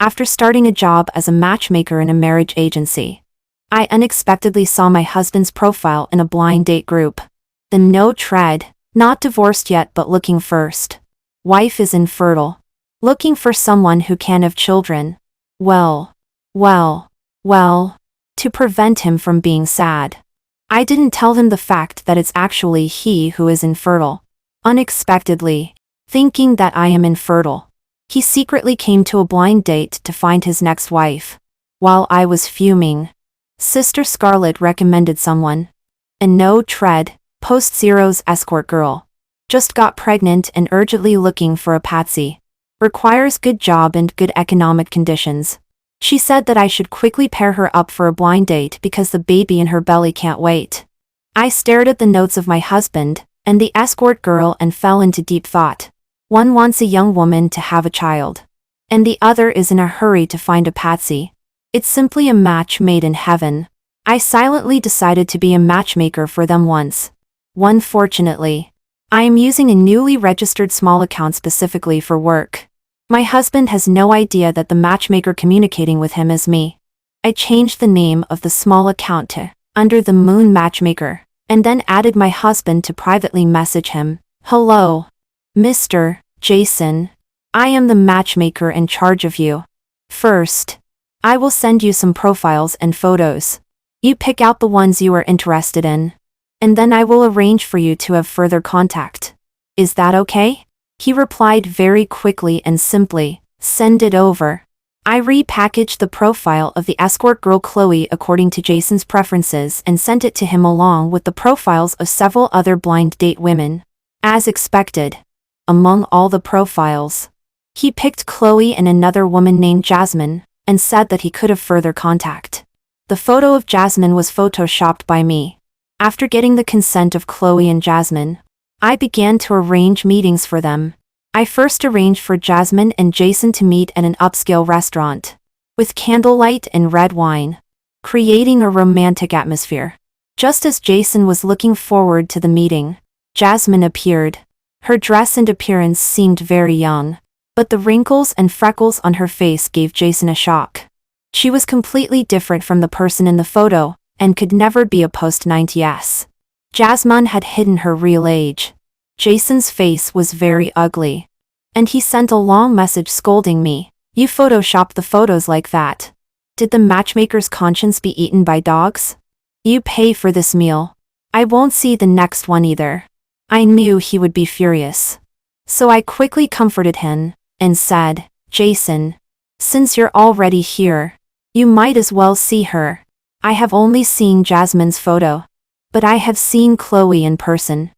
After starting a job as a matchmaker in a marriage agency, I unexpectedly saw my husband's profile in a blind date group. The no tread, not divorced yet but looking first. Wife is infertile. Looking for someone who can have children. Well, to prevent him from being sad. I didn't tell him the fact that it's actually he who is infertile. Unexpectedly, thinking that I am infertile, he secretly came to a blind date to find his next wife. While I was fuming, Sister Scarlett recommended someone. A no tread, post-zeros escort girl. Just got pregnant and urgently looking for a patsy. Requires good job and good economic conditions. She said that I should quickly pair her up for a blind date because the baby in her belly can't wait. I stared at the notes of my husband and the escort girl and fell into deep thought. One wants a young woman to have a child, and the other is in a hurry to find a patsy. It's simply a match made in heaven. I silently decided to be a matchmaker for them once. Fortunately, I am using a newly registered small account specifically for work. My husband has no idea that the matchmaker communicating with him is me. I changed the name of the small account to Under the Moon Matchmaker, and then added my husband to privately message him. Hello, Mr. Jason. I am the matchmaker in charge of you. First, I will send you some profiles and photos. You pick out the ones you are interested in, and then I will arrange for you to have further contact. Is that okay? He replied very quickly and simply, send it over. I repackaged the profile of the escort girl Chloe according to Jason's preferences and sent it to him along with the profiles of several other blind date women. As expected, among all the profiles, he picked Chloe and another woman named Jasmine, and said that he could have further contact. The photo of Jasmine was photoshopped by me. After getting the consent of Chloe and Jasmine, I began to arrange meetings for them. I first arranged for Jasmine and Jason to meet at an upscale restaurant, with candlelight and red wine, creating a romantic atmosphere. Just as Jason was looking forward to the meeting, Jasmine appeared. Her dress and appearance seemed very young, but the wrinkles and freckles on her face gave Jason a shock. She was completely different from the person in the photo, and could never be a post-90s. Jasmine had hidden her real age. Jason's face was very ugly, and he sent a long message scolding me. You photoshopped the photos like that. Did the matchmaker's conscience be eaten by dogs? You pay for this meal. I won't see the next one either. I knew he would be furious. So I quickly comforted him, and said, Jason, since you're already here, you might as well see her. I have only seen Jasmine's photo, but I have seen Chloe in person.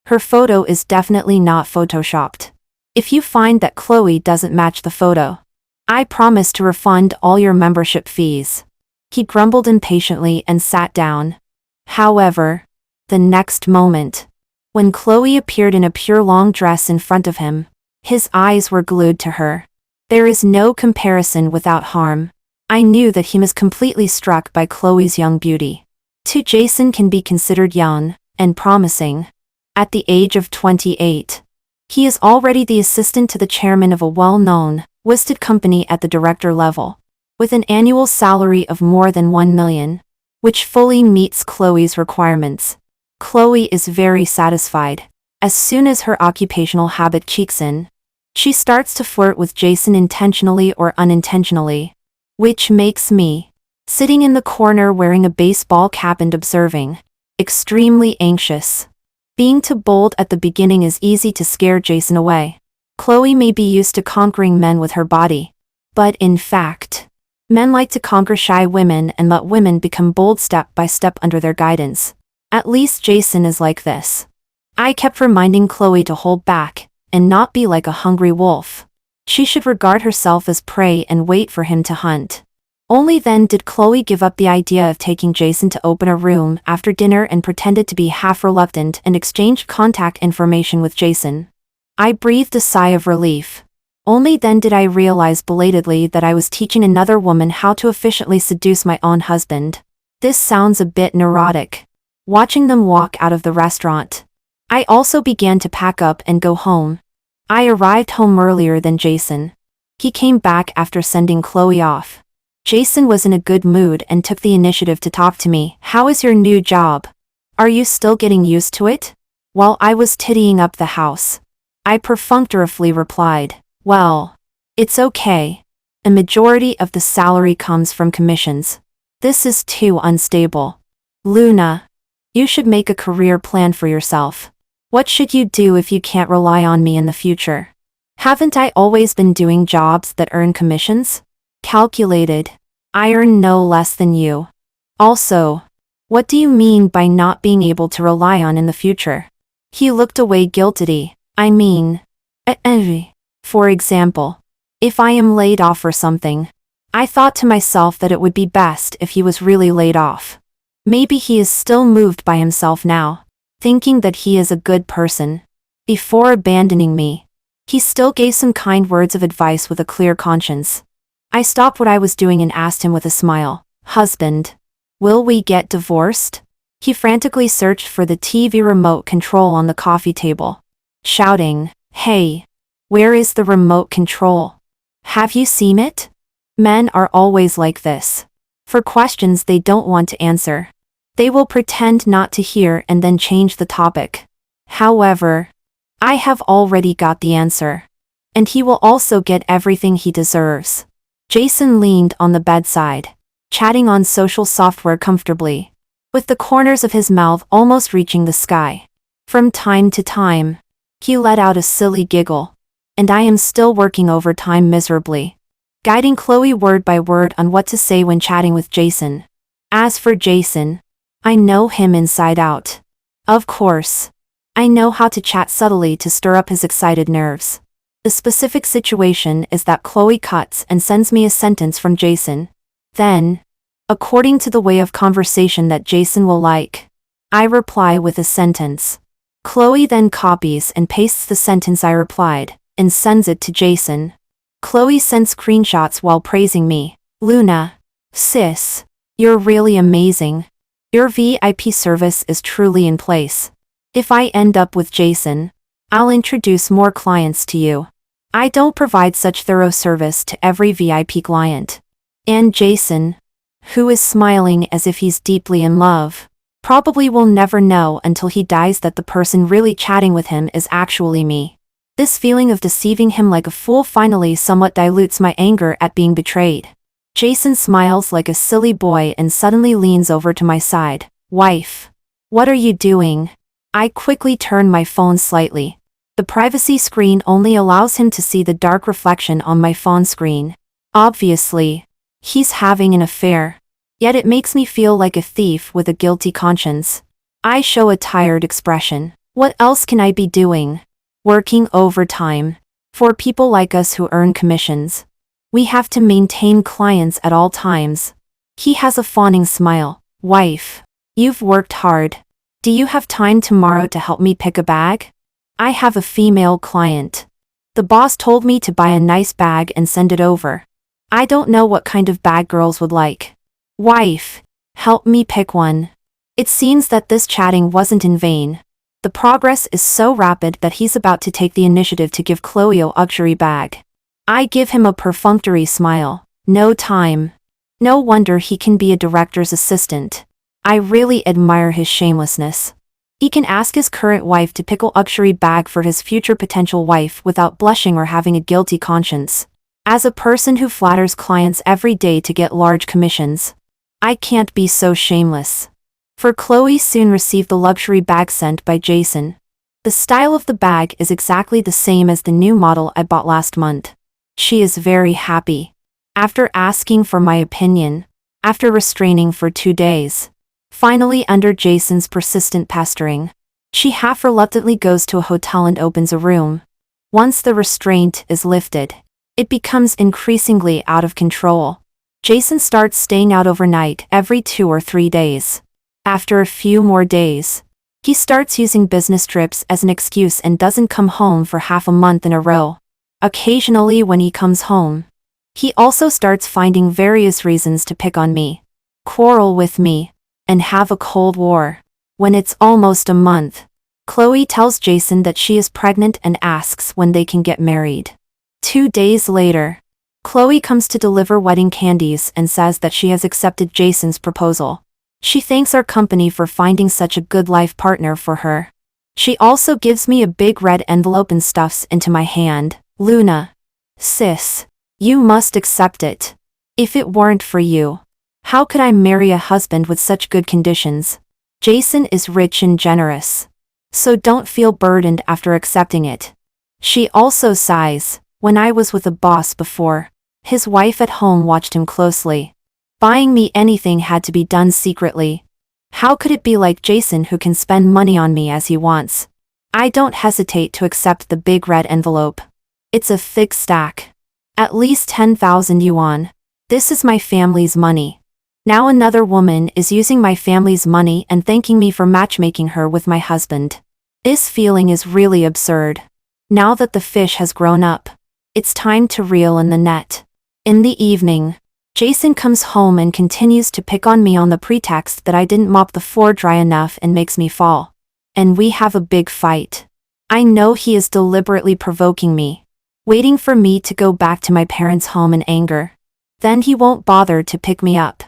Her photo is definitely not photoshopped. If you find that Chloe doesn't match the photo, I promise to refund all your membership fees. He grumbled impatiently and sat down. However, the next moment, when Chloe appeared in a pure long dress in front of him, his eyes were glued to her. There is no comparison without harm. I knew that he was completely struck by Chloe's young beauty. Jason can be considered young and promising. At the age of 28, he is already the assistant to the chairman of a well-known, listed company at the director level, with an annual salary of more than $1 million, which fully meets Chloe's requirements. Chloe is very satisfied. As soon as her occupational habit kicks in, she starts to flirt with Jason intentionally or unintentionally, which makes me, sitting in the corner wearing a baseball cap and observing, extremely anxious. Being too bold at the beginning is easy to scare Jason away. Chloe may be used to conquering men with her body, but in fact, men like to conquer shy women and let women become bold step by step under their guidance. At least Jason is like this. I kept reminding Chloe to hold back, and not be like a hungry wolf. She should regard herself as prey and wait for him to hunt. Only then did Chloe give up the idea of taking Jason to open a room after dinner and pretended to be half reluctant and exchanged contact information with Jason. I breathed a sigh of relief. Only then did I realize belatedly that I was teaching another woman how to efficiently seduce my own husband. This sounds a bit neurotic. Watching them walk out of the restaurant, I also began to pack up and go home. I arrived home earlier than Jason. He came back after sending Chloe off. Jason was in a good mood and took the initiative to talk to me. How is your new job? Are you still getting used to it? While I was tidying up the house, I perfunctorily replied, well, it's okay. A majority of the salary comes from commissions. This is too unstable. Luna, you should make a career plan for yourself. What should you do if you can't rely on me in the future? Haven't I always been doing jobs that earn commissions? Calculated. I earn no less than you. Also, what do you mean by not being able to rely on in the future? He looked away guiltily. I mean, for example, if I am laid off or something. I thought to myself that it would be best if he was really laid off. Maybe he is still moved by himself now, thinking that he is a good person. Before abandoning me, he still gave some kind words of advice with a clear conscience. I stopped what I was doing and asked him with a smile, husband, will we get divorced? He frantically searched for the TV remote control on the coffee table, shouting, hey, where is the remote control? Have you seen it? Men are always like this. For questions they don't want to answer, they will pretend not to hear and then change the topic. However, I have already got the answer. And he will also get everything he deserves. Jason leaned on the bedside, chatting on social software comfortably, with the corners of his mouth almost reaching the sky. From time to time, he let out a silly giggle. And I am still working overtime miserably, guiding Chloe word by word on what to say when chatting with Jason. As for Jason, I know him inside out. Of course, I know how to chat subtly to stir up his excited nerves. The specific situation is that Chloe cuts and sends me a sentence from Jason. Then, according to the way of conversation that Jason will like, I reply with a sentence. Chloe then copies and pastes the sentence I replied, and sends it to Jason. Chloe sends screenshots while praising me. Luna, sis, you're really amazing. Your VIP service is truly in place. If I end up with Jason, I'll introduce more clients to you. I don't provide such thorough service to every VIP client. And Jason, who is smiling as if he's deeply in love, probably will never know until he dies that the person really chatting with him is actually me. This feeling of deceiving him like a fool finally somewhat dilutes my anger at being betrayed. Jason smiles like a silly boy and suddenly leans over to my side. Wife, what are you doing? I quickly turn my phone slightly. The privacy screen only allows him to see the dark reflection on my phone screen. Obviously, he's having an affair. Yet it makes me feel like a thief with a guilty conscience. I show a tired expression. What else can I be doing? Working overtime. For people like us who earn commissions, we have to maintain clients at all times. He has a fawning smile. Wife, you've worked hard. Do you have time tomorrow to help me pick a bag? I have a female client. The boss told me to buy a nice bag and send it over. I don't know what kind of bag girls would like. Wife, help me pick one. It seems that this chatting wasn't in vain. The progress is so rapid that he's about to take the initiative to give Chloe a luxury bag. I give him a perfunctory smile. No time. No wonder he can be a director's assistant. I really admire his shamelessness. He can ask his current wife to pick a luxury bag for his future potential wife without blushing or having a guilty conscience. As a person who flatters clients every day to get large commissions, I can't be so shameless. For Chloe soon received the luxury bag sent by Jason. The style of the bag is exactly the same as the new model I bought last month. She is very happy. After asking for my opinion, after restraining for 2 days, finally under Jason's persistent pestering, she half reluctantly goes to a hotel and opens a room. Once the restraint is lifted, it becomes increasingly out of control. Jason starts staying out overnight every 2 or 3 days. After a few more days, he starts using business trips as an excuse and doesn't come home for half a month in a row. Occasionally when he comes home, he also starts finding various reasons to pick on me, quarrel with me, and have a cold war. When it's almost a month, Chloe tells Jason that she is pregnant and asks when they can get married. 2 days later, Chloe comes to deliver wedding candies and says that she has accepted Jason's proposal. She thanks our company for finding such a good life partner for her. She also gives me a big red envelope and stuffs into my hand. Luna. Sis. You must accept it. If it weren't for you, how could I marry a husband with such good conditions? Jason is rich and generous. So don't feel burdened after accepting it. She also sighs. When I was with a boss before, his wife at home watched him closely. Buying me anything had to be done secretly. How could it be like Jason who can spend money on me as he wants? I don't hesitate to accept the big red envelope. It's a thick stack. At least 10,000 yuan. This is my family's money. Now another woman is using my family's money and thanking me for matchmaking her with my husband. This feeling is really absurd. Now that the fish has grown up, it's time to reel in the net. In the evening, Jason comes home and continues to pick on me on the pretext that I didn't mop the floor dry enough and makes me fall. And we have a big fight. I know he is deliberately provoking me, waiting for me to go back to my parents' home in anger. Then he won't bother to pick me up.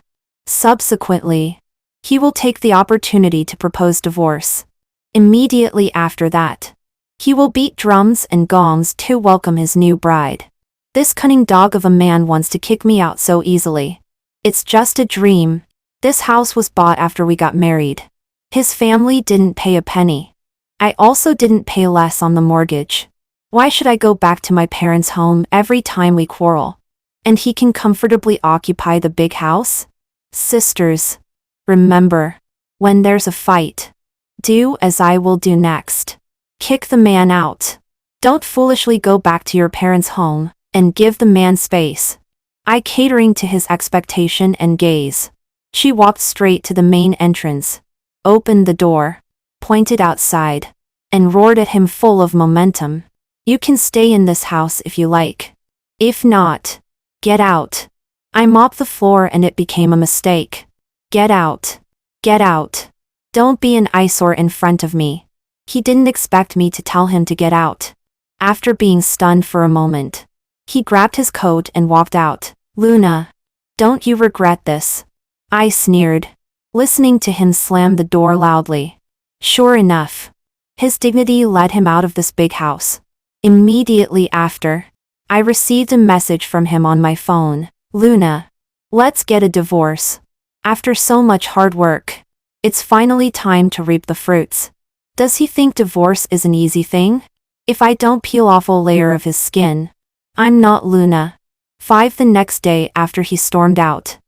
Subsequently, he will take the opportunity to propose divorce. Immediately after that, he will beat drums and gongs to welcome his new bride. This cunning dog of a man wants to kick me out so easily. It's just a dream. This house was bought after we got married. His family didn't pay a penny. I also didn't pay less on the mortgage. Why should I go back to my parents' home every time we quarrel? And he can comfortably occupy the big house? Sisters, remember, when there's a fight, do as I will do next. Kick the man out. Don't foolishly go back to your parents' home, and give the man space. I catering to his expectation and gaze. She walked straight to the main entrance, opened the door, pointed outside, and roared at him full of momentum. You can stay in this house if you like. If not, get out. I mopped the floor and it became a mistake. Get out. Get out. Don't be an eyesore in front of me. He didn't expect me to tell him to get out. After being stunned for a moment, he grabbed his coat and walked out. Luna, don't you regret this? I sneered, listening to him slam the door loudly. Sure enough, his dignity led him out of this big house. Immediately after, I received a message from him on my phone. Luna, let's get a divorce. After so much hard work, it's finally time to reap the fruits. Does he think divorce is an easy thing? If I don't peel off a layer of his skin, I'm not Luna. 5 the next day after he stormed out,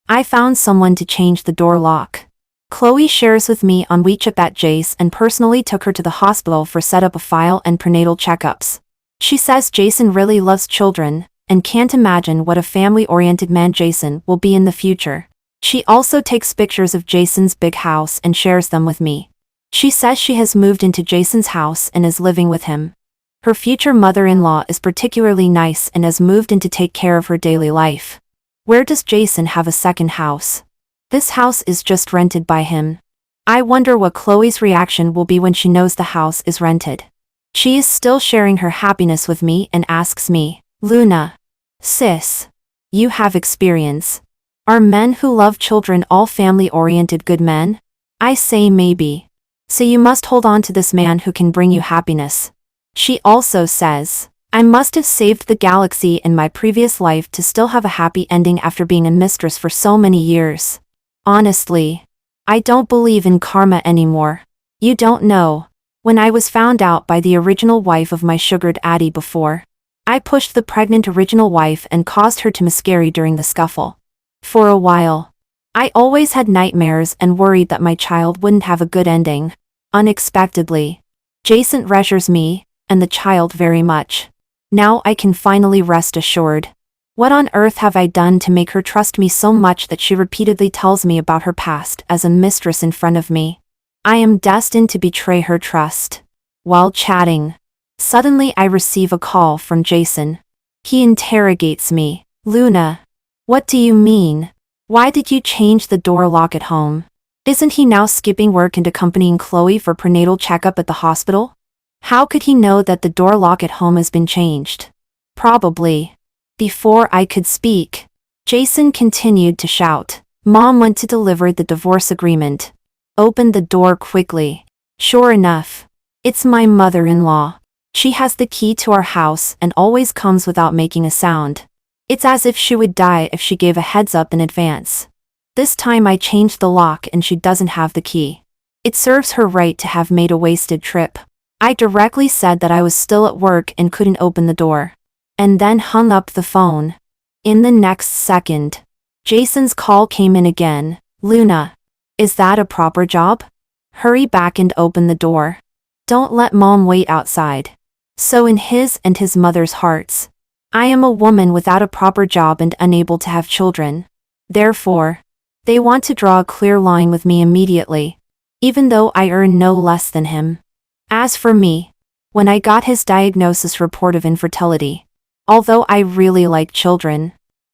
I found someone to change the door lock. Chloe shares with me on WeChat that Jace and personally took her to the hospital for set up a file and prenatal checkups. She says Jason really loves children, and can't imagine what a family-oriented man Jason will be in the future. She also takes pictures of Jason's big house and shares them with me. She says she has moved into Jason's house and is living with him. Her future mother-in-law is particularly nice and has moved in to take care of her daily life. Where does Jason have a second house? This house is just rented by him. I wonder what Chloe's reaction will be when she knows the house is rented. She is still sharing her happiness with me and asks me, Luna, sis, you have experience. Are men who love children all family-oriented good men? I say maybe. So you must hold on to this man who can bring you happiness. She also says, I must have saved the galaxy in my previous life to still have a happy ending after being a mistress for so many years. Honestly, I don't believe in karma anymore. You don't know. When I was found out by the original wife of my sugared Addie before, I pushed the pregnant original wife and caused her to miscarry during the scuffle. For a while, I always had nightmares and worried that my child wouldn't have a good ending. Unexpectedly, Jason reassures me, and the child very much. Now I can finally rest assured. What on earth have I done to make her trust me so much that she repeatedly tells me about her past as a mistress in front of me? I am destined to betray her trust. While chatting, suddenly I receive a call from Jason. He interrogates me. Luna, what do you mean? Why did you change the door lock at home? Isn't he now skipping work and accompanying Chloe for prenatal checkup at the hospital? How could he know that the door lock at home has been changed? Probably. Before I could speak, Jason continued to shout. Mom went to deliver the divorce agreement. Opened the door quickly. Sure enough, it's my mother-in-law. She has the key to our house and always comes without making a sound. It's as if she would die if she gave a heads up in advance. This time I changed the lock and she doesn't have the key. It serves her right to have made a wasted trip. I directly said that I was still at work and couldn't open the door. And then hung up the phone. In the next second, Jason's call came in again. Luna, is that a proper job? Hurry back and open the door. Don't let Mom wait outside. So in his and his mother's hearts, I am a woman without a proper job and unable to have children. Therefore, they want to draw a clear line with me immediately, even though I earn no less than him. As for me, when I got his diagnosis report of infertility, although I really like children,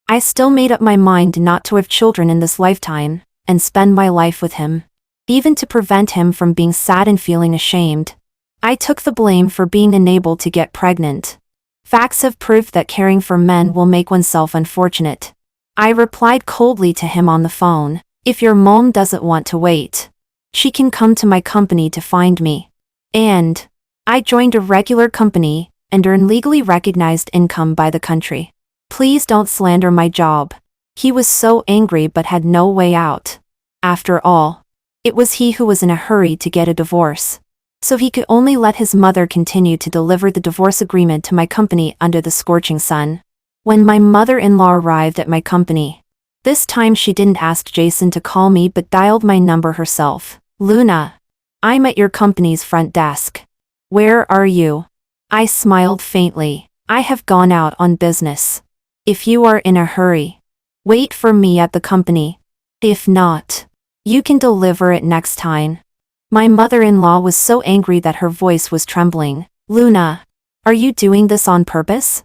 I still made up my mind not to have children in this lifetime, and spend my life with him. Even to prevent him from being sad and feeling ashamed, I took the blame for being unable to get pregnant. Facts have proved that caring for men will make oneself unfortunate. I replied coldly to him on the phone. If your mom doesn't want to wait, she can come to my company to find me. And I joined a regular company and earn legally recognized income by the country. Please don't slander my job. He was so angry but had no way out. After all, it was he who was in a hurry to get a divorce. So he could only let his mother continue to deliver the divorce agreement to my company under the scorching sun. When my mother-in-law arrived at my company, this time she didn't ask Jason to call me but dialed my number herself. Luna, I'm at your company's front desk. Where are you? I smiled faintly. I have gone out on business. If you are in a hurry, wait for me at the company. If not, you can deliver it next time. My mother-in-law was so angry that her voice was trembling. Luna, are you doing this on purpose?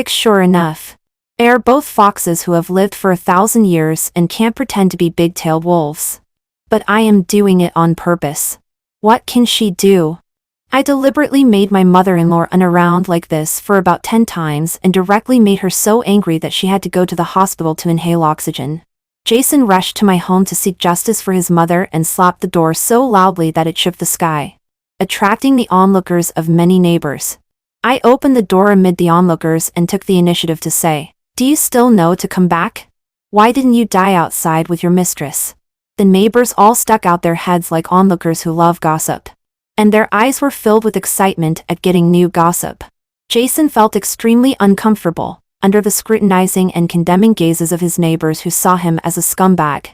Sure enough. They are both foxes who have lived for 1,000 years and can't pretend to be big-tailed wolves. But I am doing it on purpose. What can she do? I deliberately made my mother-in-law run around like this for about 10 times and directly made her so angry that she had to go to the hospital to inhale oxygen. Jason rushed to my home to seek justice for his mother and slapped the door so loudly that it shook the sky, attracting the onlookers of many neighbors. I opened the door amid the onlookers and took the initiative to say, "Do you still know to come back? Why didn't you die outside with your mistress?" The neighbors all stuck out their heads like onlookers who love gossip, and their eyes were filled with excitement at getting new gossip. Jason felt extremely uncomfortable under the scrutinizing and condemning gazes of his neighbors who saw him as a scumbag.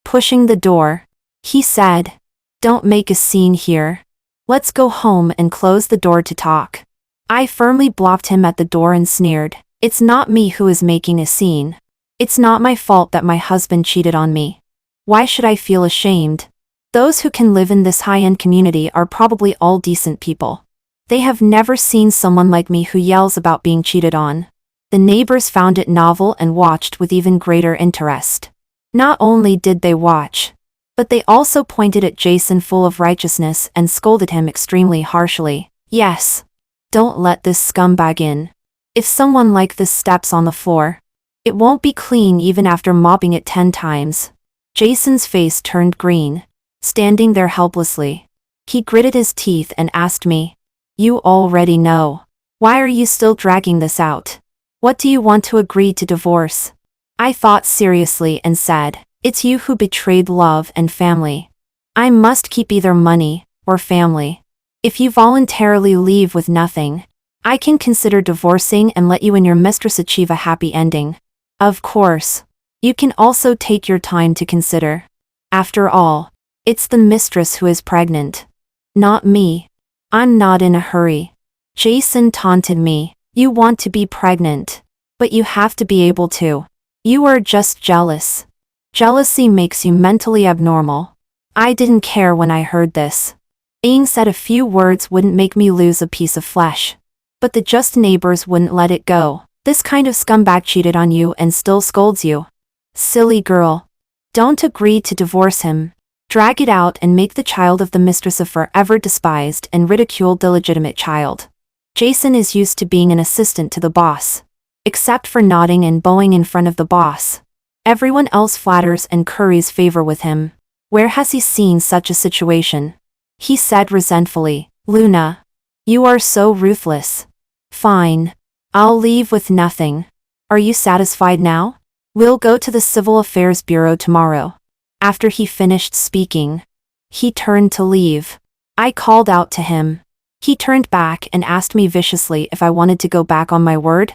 Pushing the door, he said, "Don't make a scene here. Let's go home and close the door to talk." I firmly blocked him at the door and sneered, "It's not me who is making a scene. It's not my fault that my husband cheated on me. Why should I feel ashamed? Those who can live in this high-end community are probably all decent people. They have never seen someone like me who yells about being cheated on." The neighbors found it novel and watched with even greater interest. Not only did they watch, but they also pointed at Jason full of righteousness and scolded him extremely harshly. Yes. Don't let this scumbag in. If someone like this steps on the floor, it won't be clean even after mopping it 10 times. Jason's face turned green, standing there helplessly. He gritted his teeth and asked me, "You already know. Why are you still dragging this out? What do you want to agree to divorce?" I thought seriously and said, "It's you who betrayed love and family. I must keep either money or family. If you voluntarily leave with nothing, I can consider divorcing and let you and your mistress achieve a happy ending. Of course, you can also take your time to consider. After all, it's the mistress who is pregnant, not me. I'm not in a hurry." Jason taunted me. "You want to be pregnant, but you have to be able to. You are just jealous. Jealousy makes you mentally abnormal." I didn't care when I heard this. Being said a few words wouldn't make me lose a piece of flesh. But the just neighbors wouldn't let it go. "This kind of scumbag cheated on you and still scolds you. Silly girl. Don't agree to divorce him. Drag it out and make the child of the mistress a forever despised and ridiculed illegitimate child. Jason is used to being an assistant to the boss. except for nodding and bowing in front of the boss. Everyone else flatters and curries favor with him. Where has he seen such a situation? He said resentfully, Luna. You are so ruthless. Fine. I'll leave with nothing. Are you satisfied now? We'll go to the Civil Affairs Bureau tomorrow. After he finished speaking, he turned to leave. I called out to him. He turned back and asked me viciously if I wanted to go back on my word.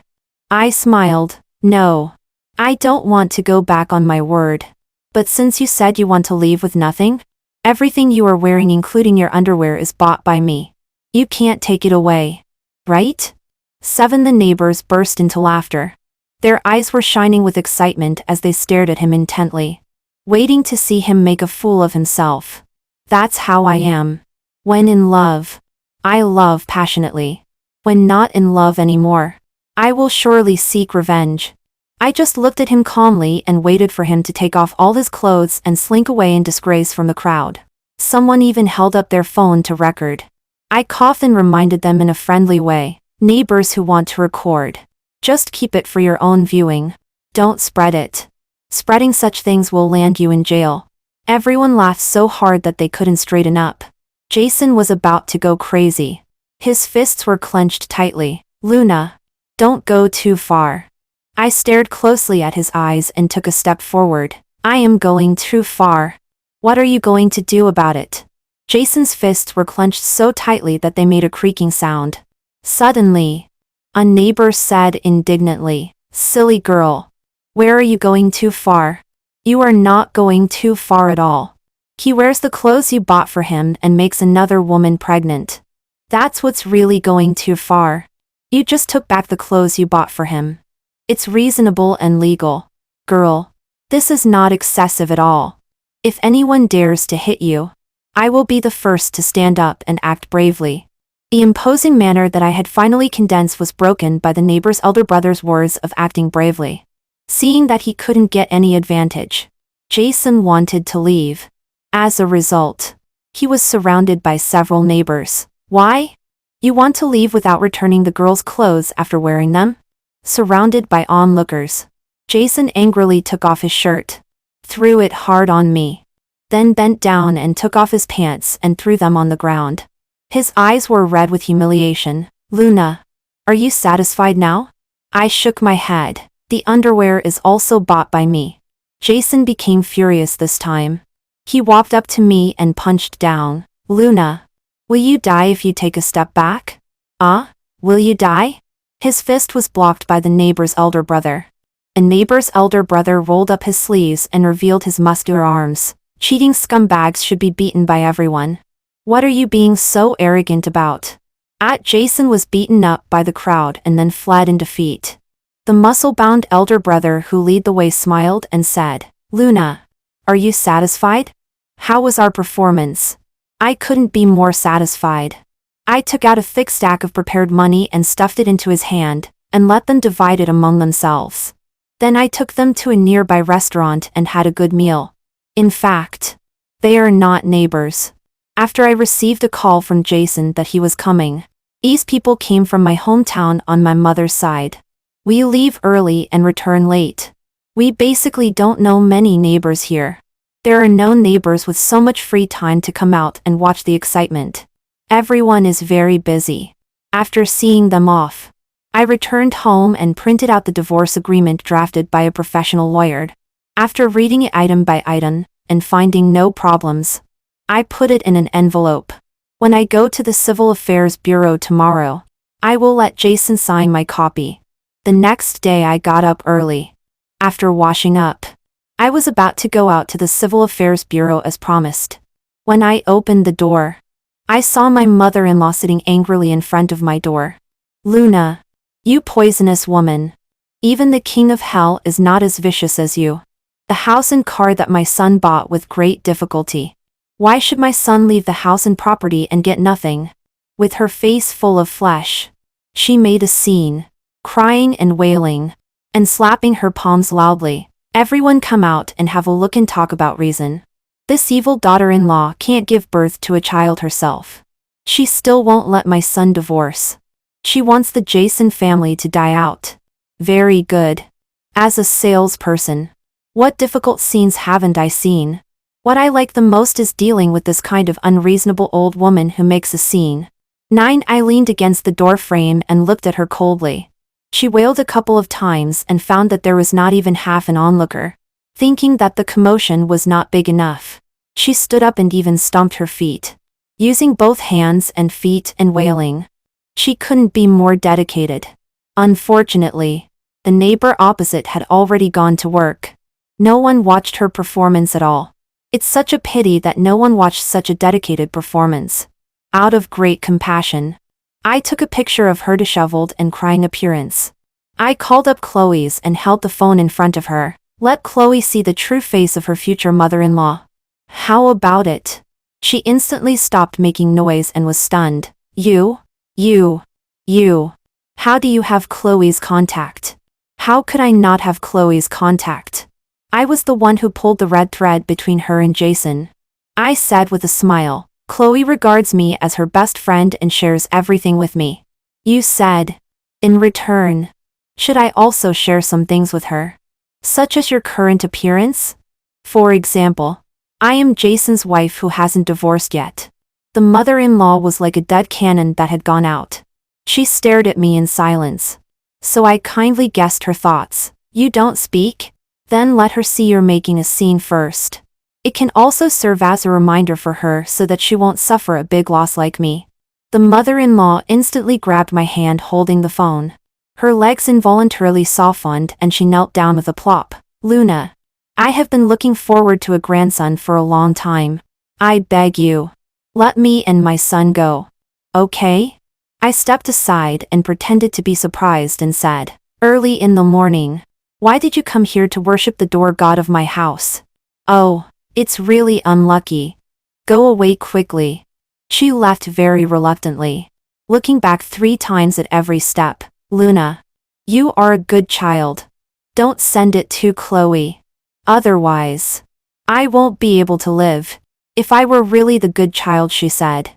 I smiled. No. I don't want to go back on my word. But since you said you want to leave with nothing, everything you are wearing including your underwear is bought by me. You can't take it away. Right? 7. The neighbors burst into laughter. Their eyes were shining with excitement as they stared at him intently, waiting to see him make a fool of himself. That's how I am. When in love, I love passionately. When not in love anymore, I will surely seek revenge. I just looked at him calmly and waited for him to take off all his clothes and slink away in disgrace from the crowd. Someone even held up their phone to record. I coughed and reminded them in a friendly way, neighbors who want to record, just keep it for your own viewing. Don't spread it. Spreading such things will land you in jail. Everyone laughed so hard that they couldn't straighten up. Jason was about to go crazy. His fists were clenched tightly. Luna. Don't go too far. I stared closely at his eyes and took a step forward. I am going too far. What are you going to do about it? Jason's fists were clenched so tightly that they made a creaking sound. Suddenly, a neighbor said indignantly, Silly girl. Where are you going too far? You are not going too far at all. He wears the clothes you bought for him and makes another woman pregnant. That's what's really going too far. You just took back the clothes you bought for him. It's reasonable and legal. Girl, this is not excessive at all. If anyone dares to hit you, I will be the first to stand up and act bravely. The imposing manner that I had finally condensed was broken by the neighbor's elder brother's words of acting bravely. Seeing that he couldn't get any advantage, Jason wanted to leave. As a result, he was surrounded by several neighbors. Why? You want to leave without returning the girl's clothes after wearing them? Surrounded by onlookers, Jason angrily took off his shirt, threw it hard on me, then bent down and took off his pants and threw them on the ground. His eyes were red with humiliation. Luna, are you satisfied now? I shook my head. The underwear is also bought by me. Jason became furious this time. He walked up to me and punched down. Luna, will you die if you take a step back? Will you die? His fist was blocked by the neighbor's elder brother. A neighbor's elder brother rolled up his sleeves and revealed his muscular arms. Cheating scumbags should be beaten by everyone. What are you being so arrogant about? Jason was beaten up by the crowd and then fled in defeat. The muscle-bound elder brother who led the way smiled and said, Luna, are you satisfied? How was our performance? I couldn't be more satisfied. I took out a thick stack of prepared money and stuffed it into his hand, and let them divide it among themselves. Then I took them to a nearby restaurant and had a good meal. In fact, they are not neighbors. After I received a call from Jason that he was coming, these people came from my hometown on my mother's side. We leave early and return late. We basically don't know many neighbors here. There are no neighbors with so much free time to come out and watch the excitement. Everyone is very busy. After seeing them off, I returned home and printed out the divorce agreement drafted by a professional lawyer. After reading it item by item, and finding no problems, I put it in an envelope. When I go to the Civil Affairs Bureau tomorrow, I will let Jason sign my copy. The next day I got up early. After washing up, I was about to go out to the Civil Affairs Bureau as promised. When I opened the door, I saw my mother-in-law sitting angrily in front of my door. Luna, you poisonous woman. Even the king of hell is not as vicious as you. The house and car that my son bought with great difficulty. Why should my son leave the house and property and get nothing? With her face full of flesh, she made a scene, crying and wailing, and slapping her palms loudly. Everyone come out and have a look and talk about reason. This evil daughter-in-law can't give birth to a child herself. She still won't let my son divorce. She wants the Jason family to die out. Very good. As a salesperson, what difficult scenes haven't I seen? What I like the most is dealing with this kind of unreasonable old woman who makes a scene. 9. I leaned against the door frame and looked at her coldly. She wailed a couple of times and found that there was not even half an onlooker. Thinking that the commotion was not big enough, she stood up and even stomped her feet, using both hands and feet and wailing. She couldn't be more dedicated. Unfortunately, the neighbor opposite had already gone to work. No one watched her performance at all. It's such a pity that no one watched such a dedicated performance. Out of great compassion, I took a picture of her disheveled and crying appearance. I called up Chloe's and held the phone in front of her. Let Chloe see the true face of her future mother-in-law. How about it? She instantly stopped making noise and was stunned. You. How do you have Chloe's contact? How could I not have Chloe's contact? I was the one who pulled the red thread between her and Jason. I said with a smile. Chloe regards me as her best friend and shares everything with me. You said. In return, should I also share some things with her? Such as your current appearance? For example, I am Jason's wife who hasn't divorced yet. The mother-in-law was like a dead cannon that had gone out. She stared at me in silence. So I kindly guessed her thoughts. You don't speak? Then let her see you're making a scene first. It can also serve as a reminder for her so that she won't suffer a big loss like me. The mother-in-law instantly grabbed my hand holding the phone. Her legs involuntarily softened and she knelt down with a plop. Luna, I have been looking forward to a grandson for a long time. I beg you. Let me and my son go. Okay? I stepped aside and pretended to be surprised and said, early in the morning. Why did you come here to worship the door god of my house? Oh. It's really unlucky. Go away quickly. She left very reluctantly, looking back 3 times at every step. Luna, you are a good child. Don't send it to Chloe. Otherwise, I won't be able to live. If I were really the good child, she said,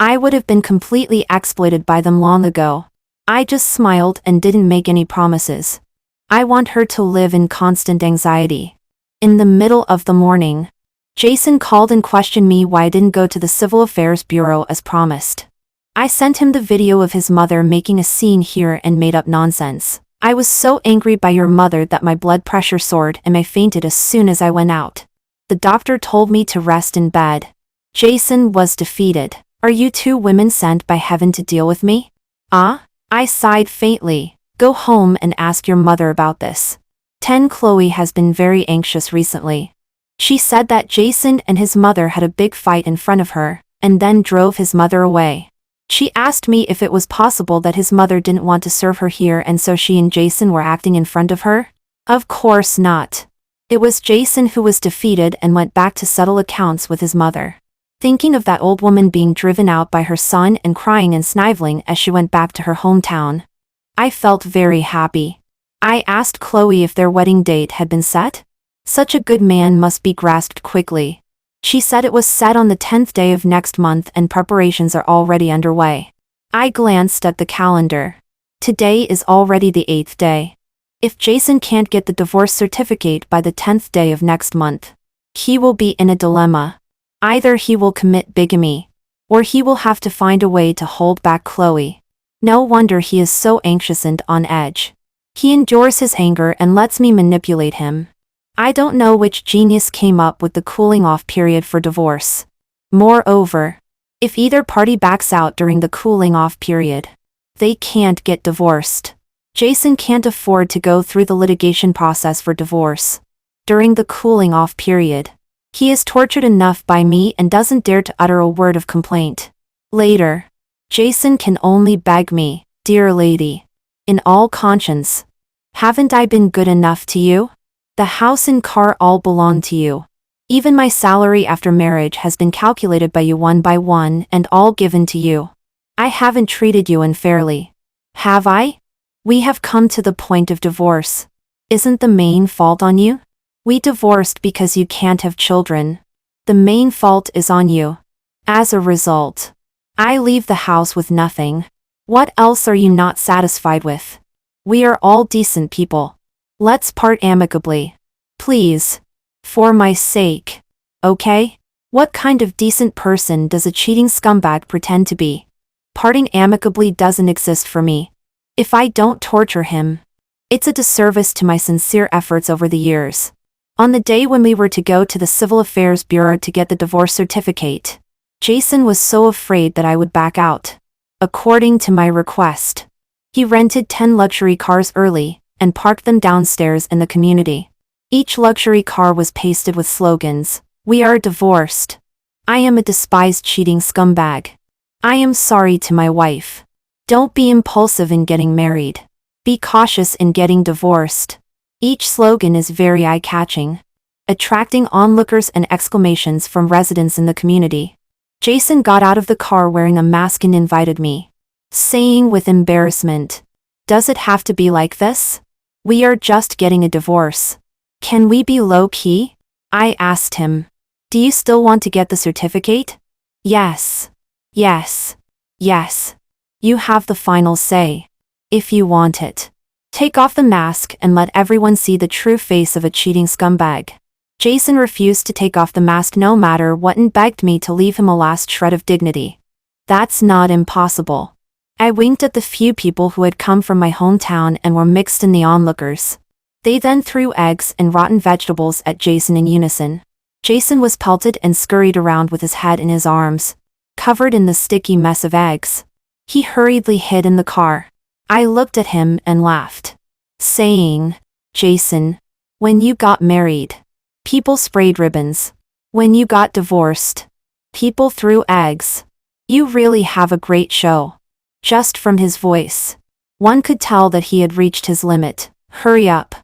I would have been completely exploited by them long ago. I just smiled and didn't make any promises. I want her to live in constant anxiety. In the middle of the morning, Jason called and questioned me why I didn't go to the Civil Affairs Bureau as promised. I sent him the video of his mother making a scene here and made up nonsense. I was so angry by your mother that my blood pressure soared and I fainted as soon as I went out. The doctor told me to rest in bed. Jason was defeated. Are you 2 women sent by heaven to deal with me? Ah? I sighed faintly. Go home and ask your mother about this. 10. Chloe has been very anxious recently. She said that Jason and his mother had a big fight in front of her, and then drove his mother away. She asked me if it was possible that his mother didn't want to serve her here and so she and Jason were acting in front of her? Of course not. It was Jason who was defeated and went back to settle accounts with his mother. Thinking of that old woman being driven out by her son and crying and sniveling as she went back to her hometown, I felt very happy. I asked Chloe if their wedding date had been set. Such a good man must be grasped quickly. She said it was set on the 10th day of next month and preparations are already underway. I glanced at the calendar. Today is already the 8th day. If Jason can't get the divorce certificate by the 10th day of next month, he will be in a dilemma. Either he will commit bigamy, or he will have to find a way to hold back Chloe. No wonder he is so anxious and on edge. He endures his anger and lets me manipulate him. I don't know which genius came up with the cooling off period for divorce. Moreover, if either party backs out during the cooling off period, they can't get divorced. Jason can't afford to go through the litigation process for divorce. During the cooling off period, he is tortured enough by me and doesn't dare to utter a word of complaint. Later, Jason can only beg me, dear lady, in all conscience, haven't I been good enough to you? The house and car all belong to you. Even my salary after marriage has been calculated by you one by one and all given to you. I haven't treated you unfairly. Have I? We have come to the point of divorce. Isn't the main fault on you? We divorced because you can't have children. The main fault is on you. As a result, I leave the house with nothing. What else are you not satisfied with? We are all decent people. Let's part amicably. Please. For my sake. Okay? What kind of decent person does a cheating scumbag pretend to be? Parting amicably doesn't exist for me. If I don't torture him, it's a disservice to my sincere efforts over the years. On the day when we were to go to the Civil Affairs Bureau to get the divorce certificate, Jason was so afraid that I would back out. According to my request, he rented 10 luxury cars early and parked them downstairs in the community. Each luxury car was pasted with slogans, "We are divorced. I am a despised cheating scumbag. I am sorry to my wife. Don't be impulsive in getting married. Be cautious in getting divorced." Each slogan is very eye-catching, attracting onlookers and exclamations from residents in the community. Jason got out of the car wearing a mask and invited me, saying with embarrassment, "Does it have to be like this? We are just getting a divorce. Can we be low-key?" I asked him, "Do you still want to get the certificate?" "Yes. Yes. Yes. You have the final say. If you want it. Take off the mask and let everyone see the true face of a cheating scumbag." Jason refused to take off the mask no matter what and begged me to leave him a last shred of dignity. "That's not impossible." I winked at the few people who had come from my hometown and were mixed in the onlookers. They then threw eggs and rotten vegetables at Jason in unison. Jason was pelted and scurried around with his head in his arms, covered in the sticky mess of eggs. He hurriedly hid in the car. I looked at him and laughed, saying, "Jason, when you got married, people sprayed ribbons. When you got divorced, people threw eggs. You really have a great show." Just from his voice, one could tell that he had reached his limit. "Hurry up.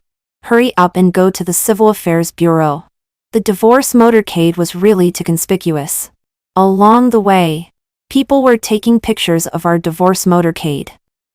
Hurry up and go to the Civil Affairs Bureau." The divorce motorcade was really too conspicuous. Along the way, people were taking pictures of our divorce motorcade.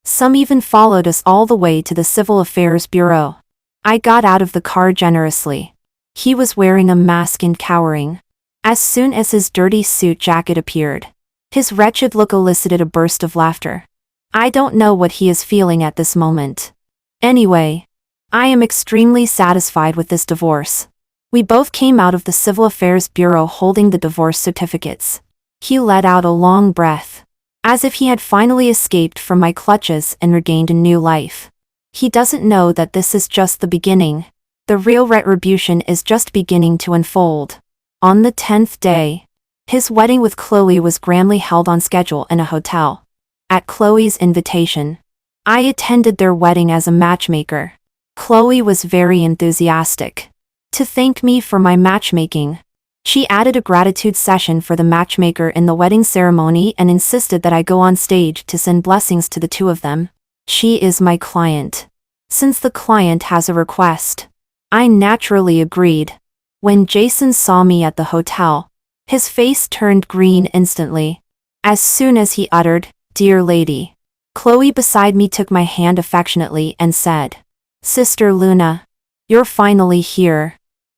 Some even followed us all the way to the Civil Affairs Bureau. I got out of the car generously. He was wearing a mask and cowering. As soon as his dirty suit jacket appeared, his wretched look elicited a burst of laughter. I don't know what he is feeling at this moment. Anyway, I am extremely satisfied with this divorce. We both came out of the Civil Affairs Bureau holding the divorce certificates. He let out a long breath, as if he had finally escaped from my clutches and regained a new life. He doesn't know that this is just the beginning. The real retribution is just beginning to unfold. On the 10th day, his wedding with Chloe was grandly held on schedule in a hotel. At Chloe's invitation, I attended their wedding as a matchmaker. Chloe was very enthusiastic to thank me for my matchmaking. She added a gratitude session for the matchmaker in the wedding ceremony and insisted that I go on stage to send blessings to the two of them. She is my client. Since the client has a request, I naturally agreed. When Jason saw me at the hotel, his face turned green instantly. As soon as he uttered, "Dear lady," Chloe beside me took my hand affectionately and said, "Sister Luna, you're finally here.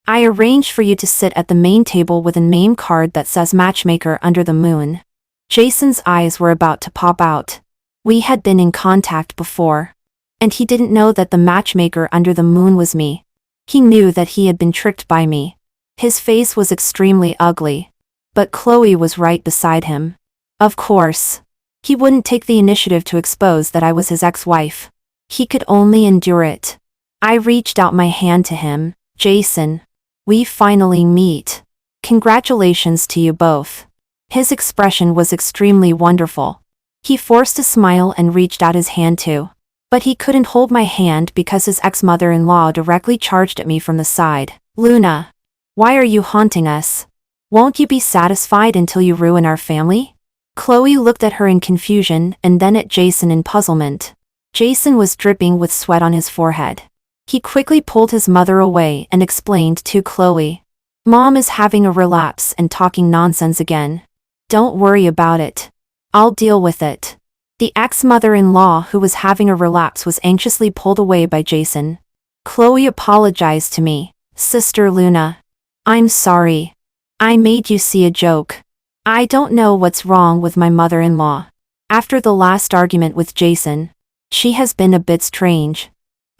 I arranged for you to sit at the main table with a name card that says Matchmaker under the moon." Jason's eyes were about to pop out. We had been in contact before, and he didn't know that the matchmaker under the moon was me. He knew that he had been tricked by me. His face was extremely ugly, but Chloe was right beside him. Of course, he wouldn't take the initiative to expose that I was his ex-wife. He could only endure it. I reached out my hand to him. "Jason, we finally meet. Congratulations to you both." His expression was extremely wonderful. He forced a smile and reached out his hand too. But he couldn't hold my hand because his ex-mother-in-law directly charged at me from the side. "Luna, why are you haunting us? Won't you be satisfied until you ruin our family?" Chloe looked at her in confusion and then at Jason in puzzlement. Jason was dripping with sweat on his forehead. He quickly pulled his mother away and explained to Chloe, "Mom is having a relapse and talking nonsense again. Don't worry about it. I'll deal with it." The ex-mother-in-law who was having a relapse was anxiously pulled away by Jason. Chloe apologized to me. "Sister Luna, I'm sorry. I made you see a joke. I don't know what's wrong with my mother-in-law. After the last argument with Jason, she has been a bit strange.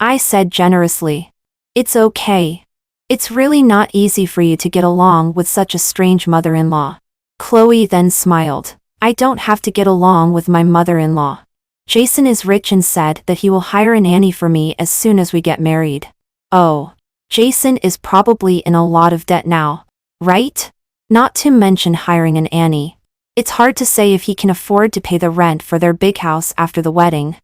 I said generously. It's okay. It's really not easy for you to get along with such a strange mother-in-law. Chloe then smiled. I don't have to get along with my mother-in-law. Jason is rich and said that he will hire a nanny for me as soon as we get married. Oh. Jason is probably in a lot of debt now, right? Not to mention hiring an nanny. It's hard to say if he can afford to pay the rent for their big house after the wedding.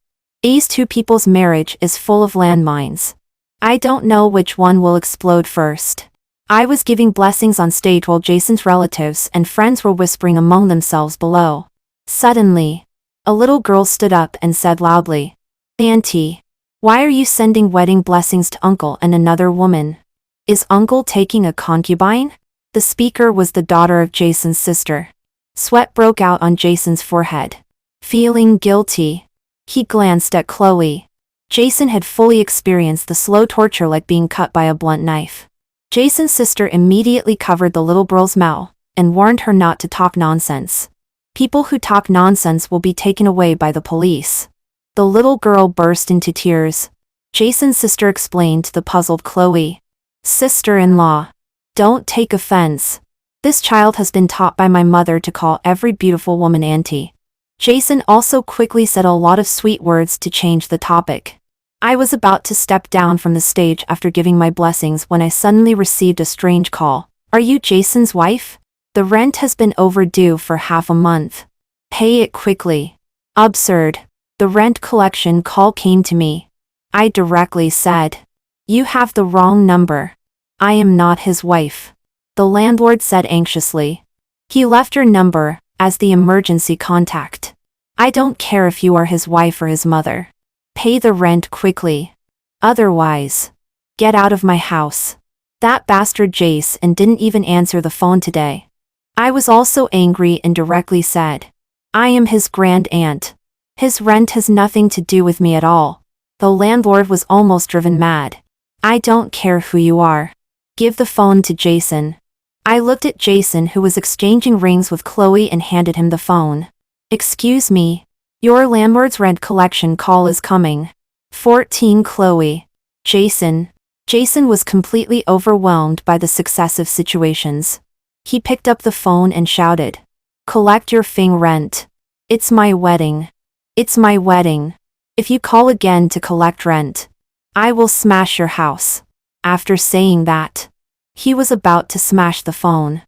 These two people's marriage is full of landmines. I don't know which one will explode first. I was giving blessings on stage while Jason's relatives and friends were whispering among themselves below. Suddenly, a little girl stood up and said loudly, "Auntie, why are you sending wedding blessings to Uncle and another woman? Is Uncle taking a concubine?" The speaker was the daughter of Jason's sister. Sweat broke out on Jason's forehead. Feeling guilty, he glanced at Chloe. Jason had fully experienced the slow torture like being cut by a blunt knife. Jason's sister immediately covered the little girl's mouth and warned her not to talk nonsense. People who talk nonsense will be taken away by the police. The little girl burst into tears. Jason's sister explained to the puzzled Chloe. "Sister-in-law, don't take offense. This child has been taught by my mother to call every beautiful woman auntie." Jason also quickly said a lot of sweet words to change the topic. I was about to step down from the stage after giving my blessings when I suddenly received a strange call. "Are you Jason's wife? The rent has been overdue for half a month. Pay it quickly." Absurd. The rent collection call came to me. I directly said, "You have the wrong number. I am not his wife." The landlord said anxiously. "He left your number as the emergency contact. I don't care if you are his wife or his mother. Pay the rent quickly. Otherwise, get out of my house." That bastard Jason didn't even answer the phone today. I was also angry and directly said, "I am his grand aunt. His rent has nothing to do with me at all." The landlord was almost driven mad. "I don't care who you are. Give the phone to Jason." I looked at Jason, who was exchanging rings with Chloe, and handed him the phone. "Excuse me. Your landlord's rent collection call is coming." 14 Chloe. Jason. Jason was completely overwhelmed by the successive situations. He picked up the phone and shouted, "Collect your fing rent. It's my wedding. It's my wedding. If you call again to collect rent, I will smash your house." After saying that, he was about to smash the phone.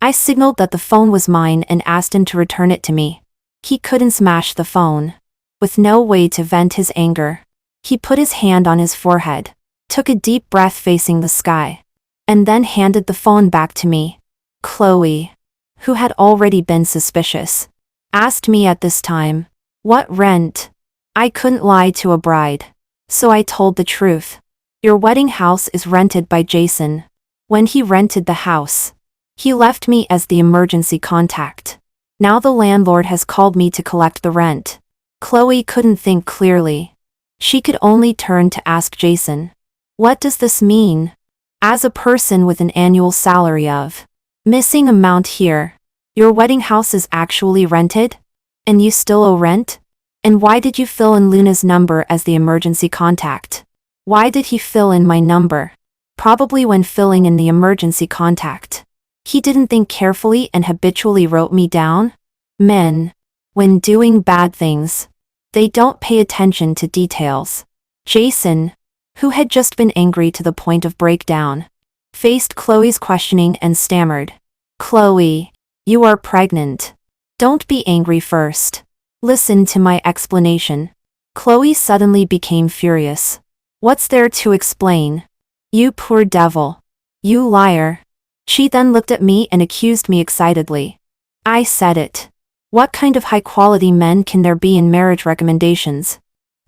I signaled that the phone was mine and asked him to return it to me. He couldn't smash the phone. With no way to vent his anger, he put his hand on his forehead, took a deep breath facing the sky, and then handed the phone back to me. Chloe, who had already been suspicious, asked me at this time, "What rent?" I couldn't lie to a bride, so I told the truth. "Your wedding house is rented by Jason. When he rented the house, he left me as the emergency contact. Now the landlord has called me to collect the rent." Chloe couldn't think clearly. She could only turn to ask Jason, "What does this mean?" As a person with an annual salary of missing amount here, your wedding house is actually rented? And you still owe rent? And why did you fill in Luna's number as the emergency contact? Why did he fill in my number? Probably when filling in the emergency contact, he didn't think carefully and habitually wrote me down. Men, when doing bad things, they don't pay attention to details. Jason, who had just been angry to the point of breakdown, faced Chloe's questioning and stammered, "Chloe, you are pregnant. Don't be angry first. Listen to my explanation." Chloe suddenly became furious. "What's there to explain? You poor devil. You liar." She then looked at me and accused me excitedly. I said it. What kind of high-quality men can there be in marriage recommendations?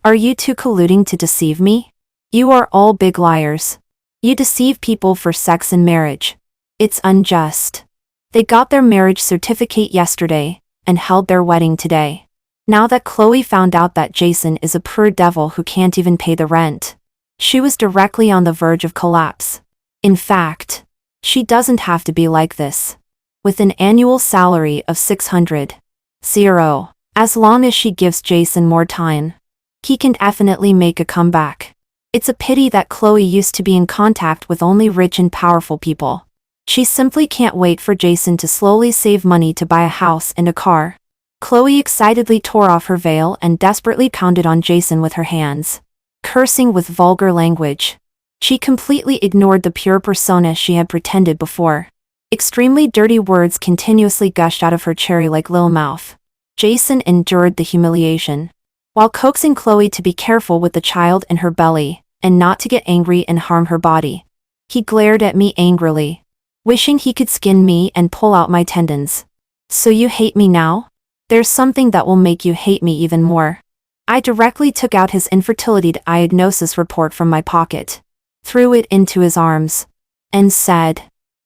Are you two colluding to deceive me? You are all big liars. You deceive people for sex and marriage. It's unjust. They got their marriage certificate yesterday and held their wedding today. Now that Chloe found out that Jason is a poor devil who can't even pay the rent, she was directly on the verge of collapse. In fact, she doesn't have to be like this. With an annual salary of 600,000, as long as she gives Jason more time, he can definitely make a comeback. It's a pity that Chloe used to be in contact with only rich and powerful people. She simply can't wait for Jason to slowly save money to buy a house and a car. Chloe excitedly tore off her veil and desperately pounded on Jason with her hands, cursing with vulgar language. She completely ignored the pure persona she had pretended before. Extremely dirty words continuously gushed out of her cherry-like little mouth. Jason endured the humiliation, while coaxing Chloe to be careful with the child in her belly, and not to get angry and harm her body. He glared at me angrily, wishing he could skin me and pull out my tendons. So you hate me now? There's something that will make you hate me even more. I directly took out his infertility diagnosis report from my pocket, threw it into his arms, and said,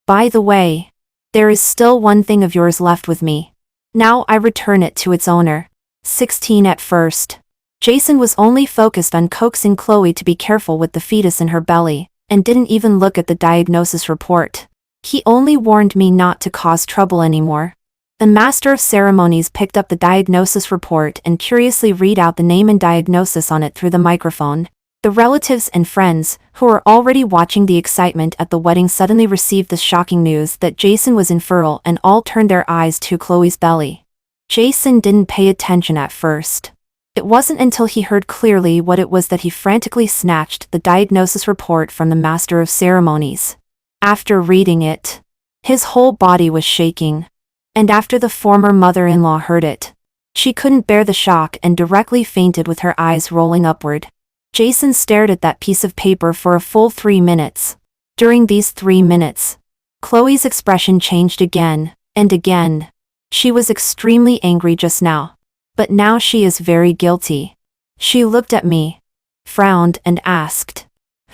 "By the way, there is still one thing of yours left with me. Now I return it to its owner." 16 At first, Jason was only focused on coaxing Chloe to be careful with the fetus in her belly, and didn't even look at the diagnosis report. He only warned me not to cause trouble anymore. The master of ceremonies picked up the diagnosis report and curiously read out the name and diagnosis on it through the microphone. The relatives and friends, who were already watching the excitement at the wedding, suddenly received the shocking news that Jason was infertile and all turned their eyes to Chloe's belly. Jason didn't pay attention at first. It wasn't until he heard clearly what it was that he frantically snatched the diagnosis report from the master of ceremonies. After reading it, his whole body was shaking. And after the former mother-in-law heard it, she couldn't bear the shock and directly fainted with her eyes rolling upward. Jason stared at that piece of paper for a full 3 minutes. During these 3 minutes, Chloe's expression changed again and again. She was extremely angry just now, but now she is very guilty. She looked at me, frowned, and asked,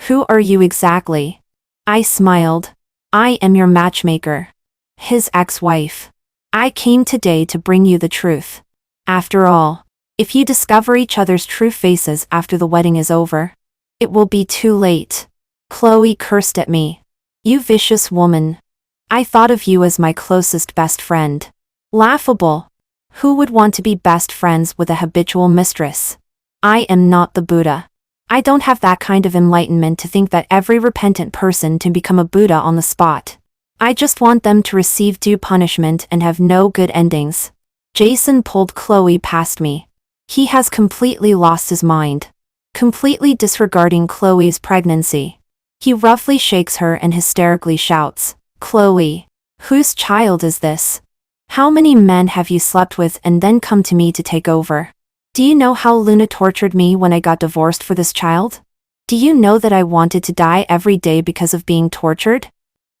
"Who are you exactly?" I smiled. "I am your matchmaker, his ex-wife. I came today to bring you the truth. After all, if you discover each other's true faces after the wedding is over, it will be too late." Chloe cursed at me. "You vicious woman. I thought of you as my closest best friend." Laughable. Who would want to be best friends with a habitual mistress? I am not the Buddha. I don't have that kind of enlightenment to think that every repentant person can become a Buddha on the spot. I just want them to receive due punishment and have no good endings. Jason pulled Chloe past me. He has completely lost his mind, completely disregarding Chloe's pregnancy. He roughly shakes her and hysterically shouts, "Chloe, whose child is this? How many men have you slept with and then come to me to take over? Do you know how Luna tortured me when I got divorced for this child? Do you know that I wanted to die every day because of being tortured?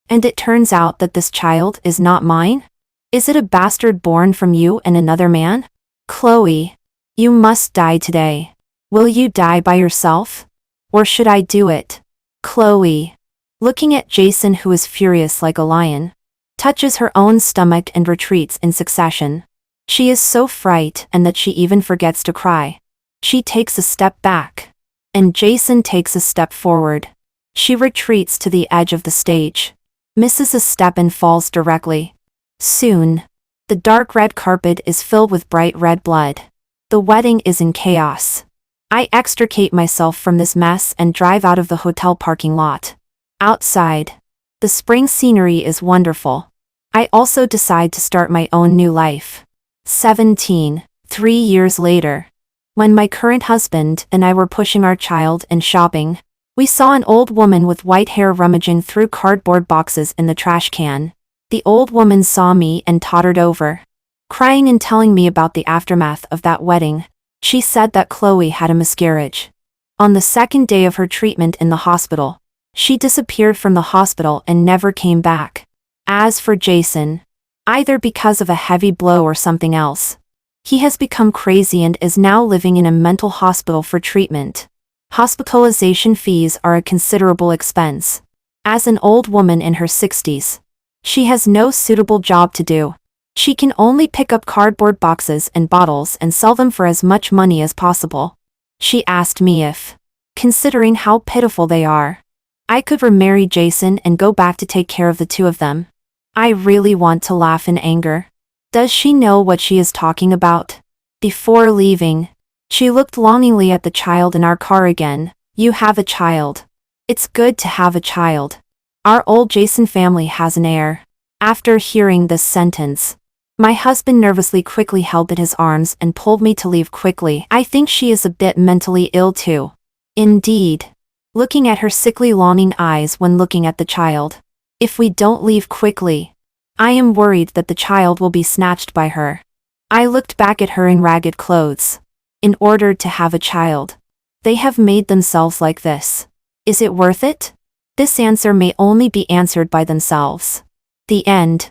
And it turns out that this child is not mine? Is it a bastard born from you and another man? Chloe, you must die today. Will you die by yourself? Or should I do it?" Chloe, looking at Jason, who is furious like a lion, touches her own stomach and retreats in succession. She is so frightened that she even forgets to cry. She takes a step back, and Jason takes a step forward. She retreats to the edge of the stage, misses a step, and falls directly. Soon, the dark red carpet is filled with bright red blood. The wedding is in chaos. I extricate myself from this mess and drive out of the hotel parking lot. Outside, the spring scenery is wonderful. I also decide to start my own new life. 17. 3 years later, when my current husband and I were pushing our child and shopping, we saw an old woman with white hair rummaging through cardboard boxes in the trash can. The old woman saw me and tottered over, crying and telling me about the aftermath of that wedding. She said that Chloe had a miscarriage. On the second day of her treatment in the hospital, she disappeared from the hospital and never came back. As for Jason, either because of a heavy blow or something else, he has become crazy and is now living in a mental hospital for treatment. Hospitalization fees are a considerable expense. As an old woman in her 60s, she has no suitable job to do. She can only pick up cardboard boxes and bottles and sell them for as much money as possible. She asked me if, considering how pitiful they are, I could remarry Jason and go back to take care of the two of them. I really want to laugh in anger. Does she know what she is talking about? Before leaving, she looked longingly at the child in our car again, You have a child. It's good to have a child. Our old Jason family has an heir. After hearing this sentence, my husband nervously quickly held at his arms and pulled me to leave quickly. I think she is a bit mentally ill too. Indeed. Looking at her sickly longing eyes when looking at the child. If we don't leave quickly, I am worried that the child will be snatched by her. I looked back at her in ragged clothes. In order to have a child, they have made themselves like this. Is it worth it? This answer may only be answered by themselves. The end.